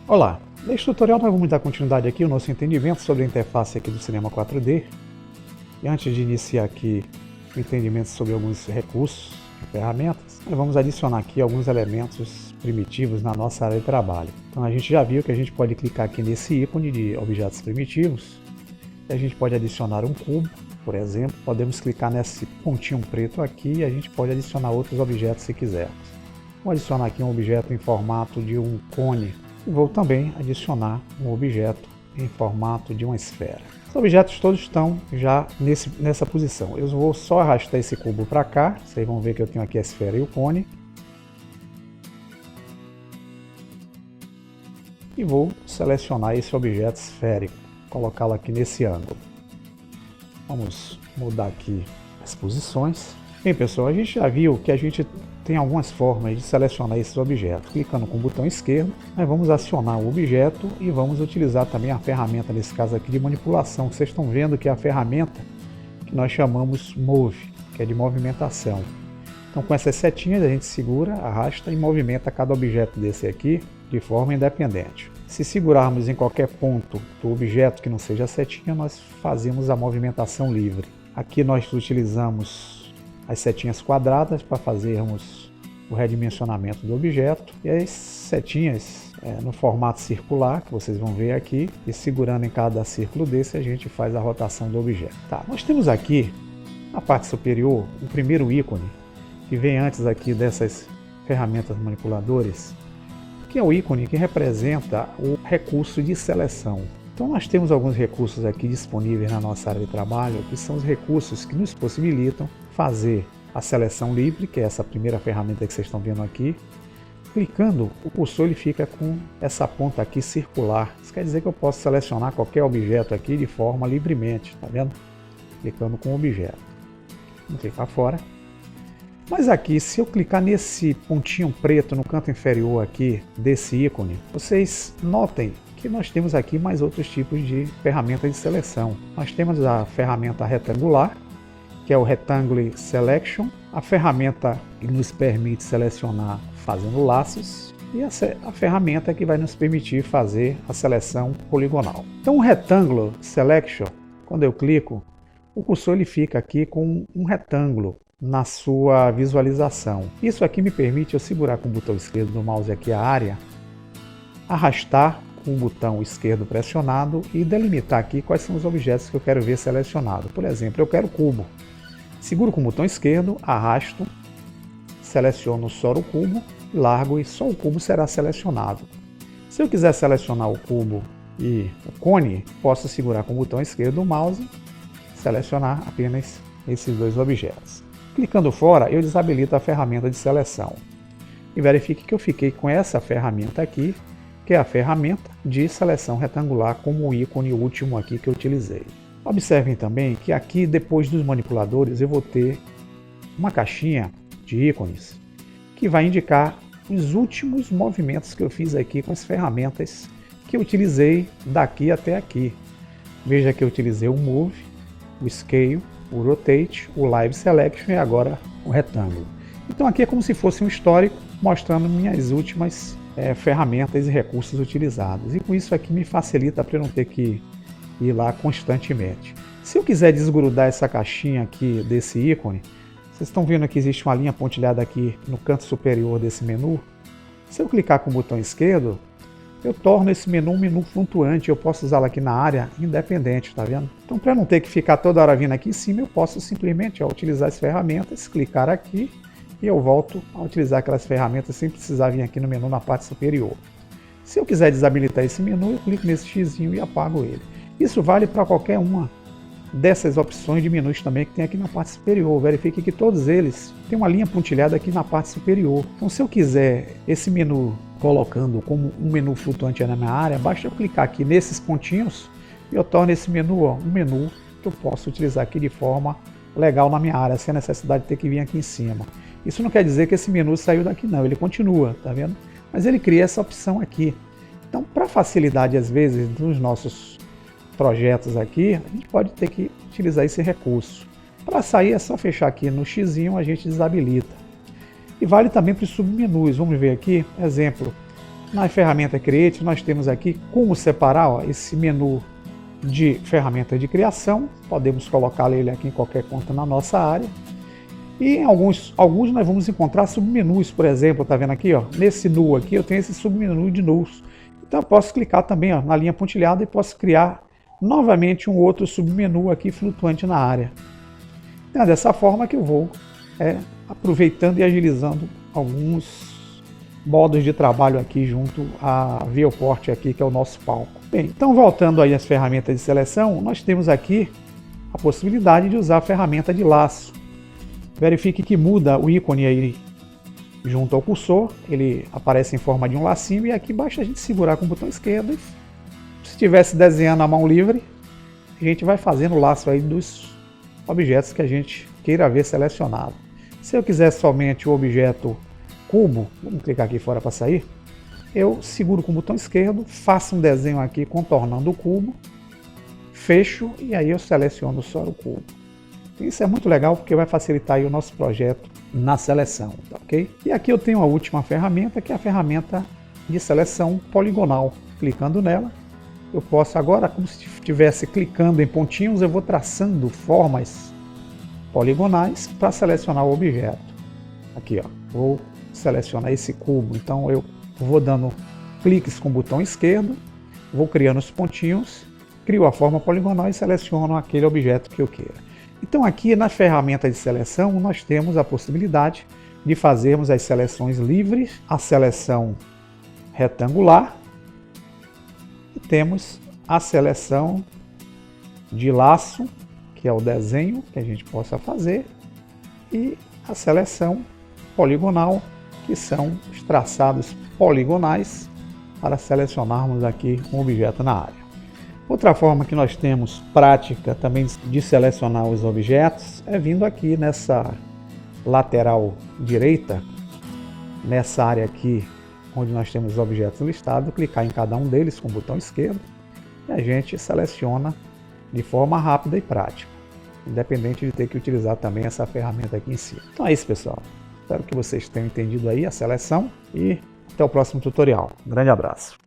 Olá, neste tutorial nós vamos dar continuidade aqui ao nosso entendimento sobre a interface aqui do Cinema 4D. E antes de iniciar aqui o entendimento sobre alguns recursos e ferramentas, nós vamos adicionar aqui alguns elementos primitivos na nossa área de trabalho. Então a gente já viu que a gente pode clicar aqui nesse ícone de objetos primitivos e a gente pode adicionar um cubo, por exemplo. Podemos clicar nesse pontinho preto aqui e a gente pode adicionar outros objetos se quisermos. Vou adicionar aqui um objeto em formato de um cone. E vou também adicionar um objeto em formato de uma esfera. Os objetos todos estão já nessa posição. Eu vou só arrastar esse cubo para cá. Vocês vão ver que eu tenho aqui a esfera e o cone. E vou selecionar esse objeto esférico, colocá-lo aqui nesse ângulo. Vamos mudar aqui as posições. Bem, pessoal, a gente já viu que a gente tem algumas formas de selecionar esses objetos. Clicando com o botão esquerdo, nós vamos acionar o objeto e vamos utilizar também a ferramenta, nesse caso aqui, de manipulação. Vocês estão vendo que é a ferramenta que nós chamamos Move, que é de movimentação. Então, com essas setinhas, a gente segura, arrasta e movimenta cada objeto desse aqui de forma independente. Se segurarmos em qualquer ponto do objeto que não seja a setinha, nós fazemos a movimentação livre. Aqui nós utilizamos as setinhas quadradas para fazermos o redimensionamento do objeto e as setinhas no formato circular, que vocês vão ver aqui, e segurando em cada círculo desse a gente faz a rotação do objeto. Tá, nós temos aqui na parte superior o primeiro ícone que vem antes aqui dessas ferramentas manipuladoras, que é o ícone que representa o recurso de seleção. Então nós temos alguns recursos aqui disponíveis na nossa área de trabalho, que são os recursos que nos possibilitam fazer a seleção livre, que é essa primeira ferramenta que vocês estão vendo aqui. Clicando, o cursor ele fica com essa ponta aqui circular. Isso quer dizer que eu posso selecionar qualquer objeto aqui de forma livremente, tá vendo? Clicando com o objeto. Vou clicar fora. Mas aqui, se eu clicar nesse pontinho preto no canto inferior aqui desse ícone, vocês notem que nós temos aqui mais outros tipos de ferramentas de seleção. Nós temos a ferramenta retangular, que é o Rectangle Selection, a ferramenta que nos permite selecionar fazendo laços, e a ferramenta que vai nos permitir fazer a seleção poligonal. Então o Rectangle Selection, quando eu clico, o cursor ele fica aqui com um retângulo na sua visualização. Isso aqui me permite eu segurar com o botão esquerdo do mouse aqui a área, arrastar com o botão esquerdo pressionado e delimitar aqui quais são os objetos que eu quero ver selecionados. Por exemplo, eu quero cubo. Seguro com o botão esquerdo, arrasto, seleciono só o cubo, largo e só o cubo será selecionado. Se eu quiser selecionar o cubo e o cone, posso segurar com o botão esquerdo do mouse, selecionar apenas esses dois objetos. Clicando fora, eu desabilito a ferramenta de seleção. E verifique que eu fiquei com essa ferramenta aqui, que é a ferramenta de seleção retangular, como o ícone último aqui que eu utilizei. Observem também que aqui, depois dos manipuladores, eu vou ter uma caixinha de ícones que vai indicar os últimos movimentos que eu fiz aqui com as ferramentas que eu utilizei daqui até aqui. Veja que eu utilizei o Move, o Scale, o Rotate, o Live Selection e agora o retângulo. Então aqui é como se fosse um histórico mostrando minhas últimas ferramentas e recursos utilizados. E com isso aqui me facilita para eu não ter que ir lá constantemente. Se eu quiser desgrudar essa caixinha aqui desse ícone, vocês estão vendo que existe uma linha pontilhada aqui no canto superior desse menu. Se eu clicar com o botão esquerdo, eu torno esse menu um menu flutuante. Eu posso usá-lo aqui na área independente, tá vendo? Então, para não ter que ficar toda hora vindo aqui em cima, eu posso simplesmente utilizar as ferramentas, clicar aqui e eu volto a utilizar aquelas ferramentas sem precisar vir aqui no menu na parte superior. Se eu quiser desabilitar esse menu, eu clico nesse xizinho e apago ele. Isso vale para qualquer uma dessas opções de menus também que tem aqui na parte superior. Verifique que todos eles têm uma linha pontilhada aqui na parte superior. Então, se eu quiser esse menu colocando como um menu flutuante na minha área, basta eu clicar aqui nesses pontinhos e eu torno esse menu um menu que eu posso utilizar aqui de forma legal na minha área, sem a necessidade de ter que vir aqui em cima. Isso não quer dizer que esse menu saiu daqui não, ele continua, tá vendo? Mas ele cria essa opção aqui. Então, para facilidade às vezes dos nossos projetos aqui, a gente pode ter que utilizar esse recurso. Para sair é só fechar aqui no xizinho, a gente desabilita. E vale também para os submenus. Vamos ver aqui, exemplo, Na ferramenta Create, nós temos aqui como separar ó, esse menu de ferramenta de criação. Podemos colocar ele aqui em qualquer conta na nossa área. E em alguns nós vamos encontrar submenus, por exemplo, tá vendo aqui, ó, nesse nu aqui eu tenho esse submenu de nus. Então eu posso clicar também ó, na linha pontilhada e posso criar novamente um outro submenu aqui flutuante na área. Então é dessa forma que eu vou aproveitando e agilizando alguns modos de trabalho aqui junto à Viewport aqui, que é o nosso palco. Bem, então voltando aí às ferramentas de seleção, nós temos aqui a possibilidade de usar a ferramenta de laço. Verifique que muda o ícone aí junto ao cursor, ele aparece em forma de um lacinho e aqui basta a gente segurar com o botão esquerdo. Se estivesse desenhando a mão livre, a gente vai fazendo o laço aí dos objetos que a gente queira ver selecionado. Se eu quiser somente o objeto cubo, vamos clicar aqui fora para sair, eu seguro com o botão esquerdo, faço um desenho aqui contornando o cubo, fecho e aí eu seleciono só o cubo. Isso é muito legal porque vai facilitar aí o nosso projeto na seleção, tá ok? E aqui eu tenho a última ferramenta, que é a ferramenta de seleção poligonal. Clicando nela, eu posso agora, como se estivesse clicando em pontinhos, eu vou traçando formas poligonais para selecionar o objeto. Aqui, ó, vou selecionar esse cubo, então eu vou dando cliques com o botão esquerdo, vou criando os pontinhos, crio a forma poligonal e seleciono aquele objeto que eu queira. Então aqui na ferramenta de seleção nós temos a possibilidade de fazermos as seleções livres, a seleção retangular e temos a seleção de laço, que é o desenho que a gente possa fazer, e a seleção poligonal, que são os traçados poligonais para selecionarmos aqui um objeto na área. Outra forma que nós temos prática também de selecionar os objetos é vindo aqui nessa lateral direita, nessa área aqui onde nós temos os objetos listados, clicar em cada um deles com o botão esquerdo e a gente seleciona de forma rápida e prática, independente de ter que utilizar também essa ferramenta aqui em si. Então é isso, pessoal. Espero que vocês tenham entendido aí a seleção e até o próximo tutorial. Um grande abraço.